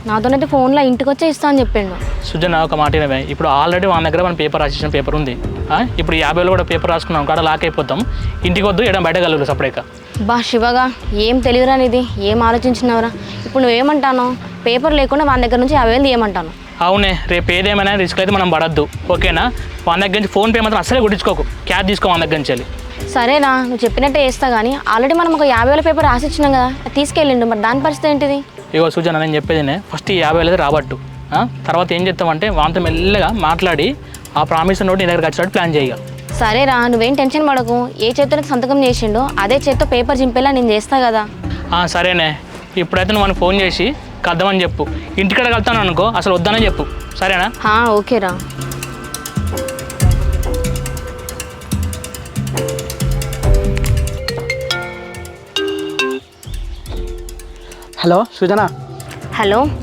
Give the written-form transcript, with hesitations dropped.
నాతోనైతే ఫోన్లో ఇంటికి వచ్చే ఇస్తా అని చెప్పిండు. సుజన ఒక మాట వినవే, ఇప్పుడు ఆల్రెడీ మన దగ్గర మనం పేపర్ రాసేసిన పేపర్ ఉంది. ఇప్పుడు 50 కూడా పేపర్ రాసుకున్నాం కాడ లాక్ అయిపోతాం. ఇంటికి వద్దు ఎడం బయట కలుగురు సపరేట్గా. బా శివగా ఏం తెలియరానిది, ఏం ఆలోచించినవరా? ఇప్పుడు నువ్వేమంటాను? పేపర్ లేకుండా వాళ్ళ దగ్గర నుంచి 50,000 తీయమంటాను. అవునే, రేపు ఏదేమైనా రిస్క్ అయితే మనం పడద్దు, ఓకేనా? వాళ్ళ దగ్గర నుంచి ఫోన్పే మాత్రం అసలే కొట్టించుకోకు, క్యాష్ తీసుకో వాళ్ళ దగ్గర నుంచి. సరేనా, నువ్వు చెప్పినట్టే చేస్తా. కానీ ఆల్రెడీ మనం ఒక 50,000 పేపర్ రాసిచ్చినాం కదా, అది తీసుకెళ్ళిండు. మరి దాని పరిస్థితి ఏంటిది? ఇగో సూచన, నేను చెప్పేది ఫస్ట్ ఈ 50,000 రాబట్టు. తర్వాత ఏం చేస్తామంటే వాళ్ళతో మెల్లగా మాట్లాడి ఆ ప్రామిస్ నోట్ నీ దగ్గరకు వచ్చేటట్టు ప్లాన్ చేయాలి. సరేరా, నువ్వేం టెన్షన్ పడకు. ఏ చేతితో సంతకం చేసిండో అదే చేతితో పేపర్ చింపేలా నేను చేస్తా కదా. సరేనే, ఇప్పుడైతే నువ్వు మనకు ఫోన్ చేసి కలుద్దామని చెప్పు. ఇంటికాడ కలుతాను అనుకో, అసలు వద్దానని చెప్పు, సరేనా? ఓకేరా. హలో సుజన. హలో,